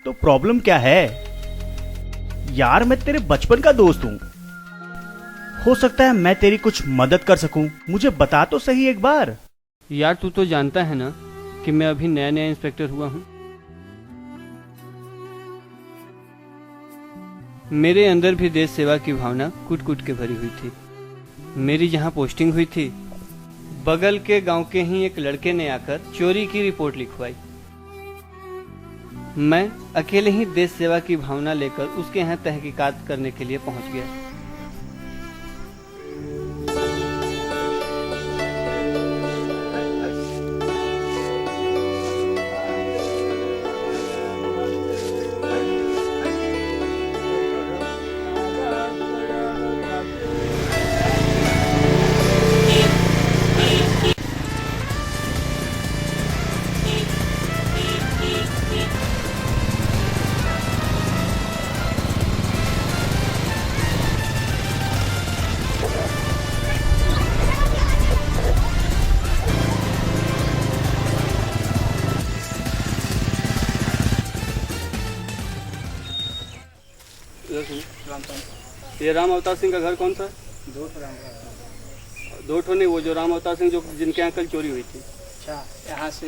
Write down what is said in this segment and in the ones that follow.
तो प्रॉब्लम क्या है? यार मैं तेरे बचपन का दोस्त हूँ, हो सकता है मैं तेरी कुछ मदद कर सकूं। मुझे बता तो सही एक बार। यार तू तो जानता है ना कि मैं अभी नया नया इंस्पेक्टर हुआ हूँ। मेरे अंदर भी देश सेवा की भावना कूट कूट के भरी हुई थी। मेरी जहाँ पोस्टिंग हुई थी, बगल के गांव के ही एक लड़के ने आकर चोरी की रिपोर्ट लिखवाई। मैं अकेले ही देश सेवा की भावना लेकर उसके यहाँ तहकीकात करने के लिए पहुंच गया। ये राम अवतार सिंह का घर कौन सा? दो ठो नहीं, वो जो राम अवतार सिंह जो जिनके यहाँ कल चोरी हुई थी। अच्छा, यहाँ से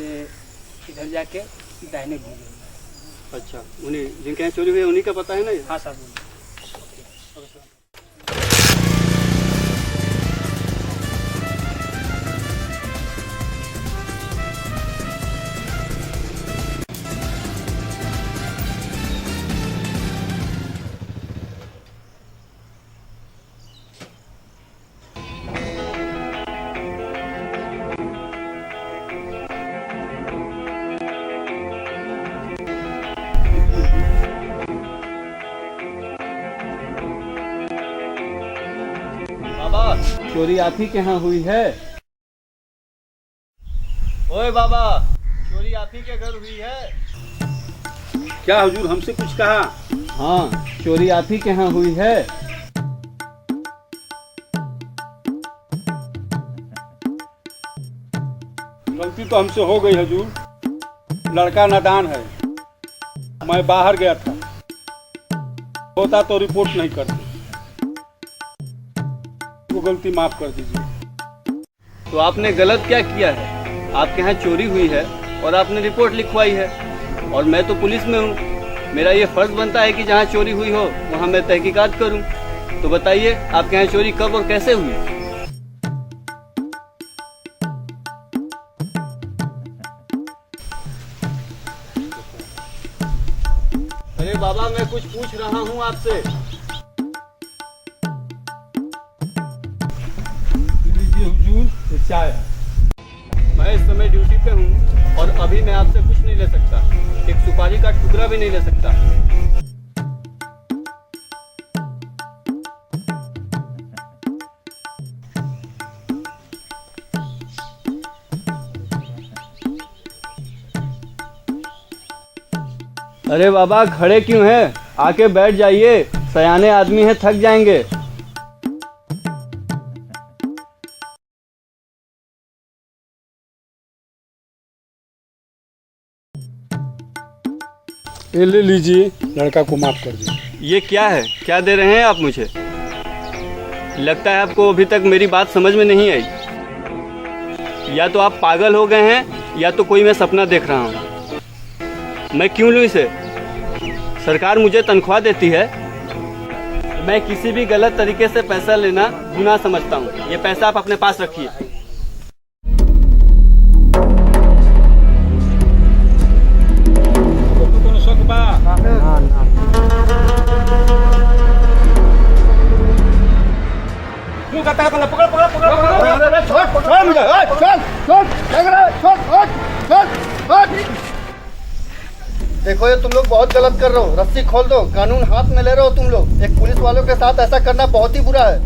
इधर जाके दाहिने घूम। अच्छा, उन्हीं जिनके यहाँ चोरी हुई है उन्हीं का पता है ना ये? हाँ साहब। बाबा, चोरी आप ही के यहाँ हुई है? ओए बाबा, चोरी आप ही के घर हुई है? क्या हुजूर, हमसे कुछ कहा? हाँ, चोरी आप ही के यहाँ हुई है? गलती तो हमसे हो गई हुजूर, लड़का नादान है, मैं बाहर गया था, होता तो रिपोर्ट नहीं करते, वो गलती माफ कर दीजिए। तो आपने गलत क्या किया है? आपके यहाँ चोरी हुई है और आपने रिपोर्ट लिखवाई है, और मैं तो पुलिस में हूँ। मेरा ये फर्ज बनता है कि जहाँ चोरी हुई हो वहाँ मैं तहकीकात करूँ। तो बताइए, आपके यहाँ चोरी कब और कैसे हुई? अरे बाबा, मैं कुछ पूछ रहा हूँ आपसे। लीजिए हुजूर, ये चाय है। मैं इस समय ड्यूटी पे हूँ और अभी मैं आपसे कुछ नहीं ले सकता, एक सुपारी का टुकड़ा भी नहीं ले सकता। अरे बाबा, खड़े क्यों हैं? आके बैठ जाइए, सयाने आदमी हैं, थक जाएंगे। ये ले लीजिए, लड़का को माफ कर दीजिए। ये क्या है? क्या दे रहे हैं आप मुझे? लगता है आपको अभी तक मेरी बात समझ में नहीं आई। या तो आप पागल हो गए हैं या तो कोई मैं सपना देख रहा हूँ। मैं क्यों लूँ इसे? सरकार मुझे तनख्वाह देती है। मैं किसी भी गलत तरीके से पैसा लेना गुनाह समझता हूँ। ये पैसा आप अपने पास रखिए। देखो, ये तुम लोग बहुत गलत कर रहे हो। रस्सी खोल दो, कानून हाथ में ले रहे हो तुम लोग। एक पुलिस वालों के साथ ऐसा करना बहुत ही बुरा है।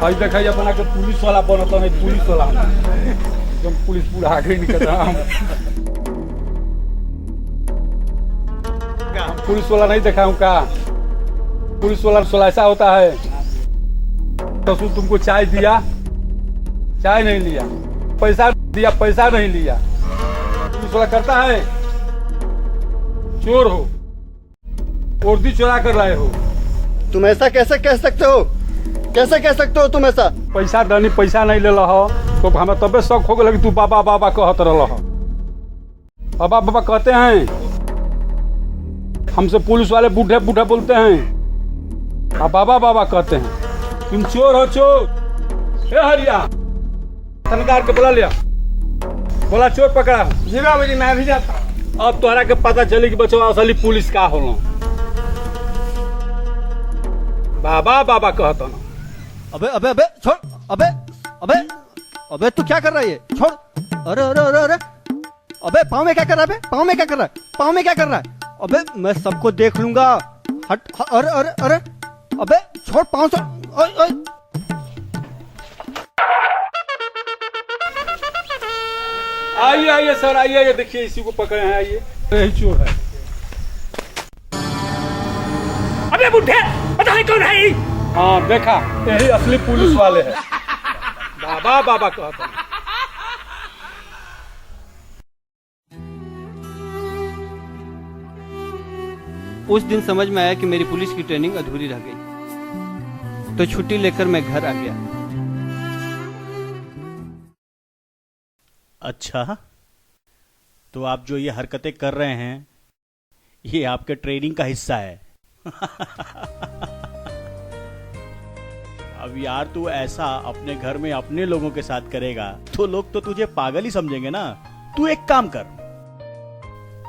भाई देखा जा बना के पुलिस वाला बनता नहीं, पुलिस वाला एकदम पुलिस पूरा आगे निकल रहा हम पुलिस वाला नहीं देखा हूँ का? पुलिस वाला ऐसा होता है। तो तुमको चाय दिया, चाय नहीं लिया, पैसा दिया, पैसा नहीं लिया, पुलिस वाला करता है। चोर हो, वर्दी चुरा कर लाए हो। तुम ऐसा कैसे कह सकते हो? कैसे कह सकते हो तुम ऐसा? पैसा दनी पैसा नहीं ले हो तो हमें तबे शौक हो गया कि तू बाबा बाबा कहत रहा हो। बाबा बाबा कहते हैं, हमसे पुलिस वाले बूढ़े बूढ़े बोलते हैं, और बाबा बाबा कहते हैं। तुम चोर हो, चोर। ए हरिया, थनकार के बुला लिया, बोला चोर पकड़ा। जी बाबू जी, मैं भी जाता हूँ। अब तोहरा के पता चली कि बचवा असली पुलिस का होलो। बाबा बाबा कहता ना। अबे अबे अबे छोड़, अबे अबे अबे तू क्या कर रहा है ये? छोड़। अरे अरे अरे अरे, अबे पाँव में क्या कर रहा है? पाँव में क्या कर रहा है? पाँव में क्या कर रहा है? अबे मैं सबको देख लूंगा। हट। अरे अरे अरे, अबे छोड़, पाँव से। ओए ओए। आइए आइए सर, आइए आइए, देखिए इसी को पकड़े हैं, आइए। यही चोर है। अबे बुढ़े, पता है कौन है? हाँ देखा, यही असली पुलिस वाले हैं। बाबा बाबा कहता है। उस दिन समझ में आया कि मेरी पुलिस की ट्रेनिंग अधूरी रह गई, तो छुट्टी लेकर मैं घर आ गया। अच्छा, तो आप जो ये हरकतें कर रहे हैं ये आपके ट्रेनिंग का हिस्सा है। अब यार तू ऐसा अपने घर में अपने लोगों के साथ करेगा तो लोग तो तुझे पागल ही समझेंगे ना। तू एक काम कर,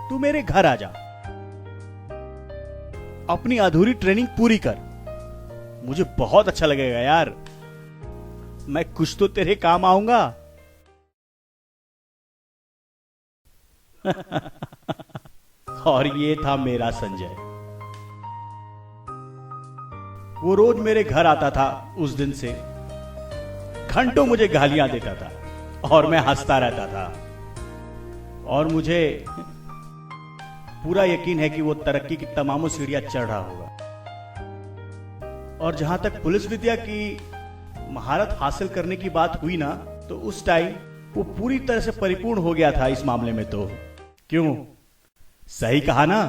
तू मेरे घर आ जा, अपनी अधूरी ट्रेनिंग पूरी कर। मुझे बहुत अच्छा लगेगा यार, मैं कुछ तो तेरे काम आऊंगा। और ये था मेरा संजय। वो रोज मेरे घर आता था उस दिन से, घंटों मुझे गालियां देता था और मैं हंसता रहता था। और मुझे पूरा यकीन है कि वो तरक्की की तमामों सीढ़ियां चढ़ रहा होगा। और जहां तक पुलिस विद्या की महारत हासिल करने की बात हुई ना, तो उस टाइम वो पूरी तरह से परिपूर्ण हो गया था इस मामले में। तो क्यों, सही कहा ना?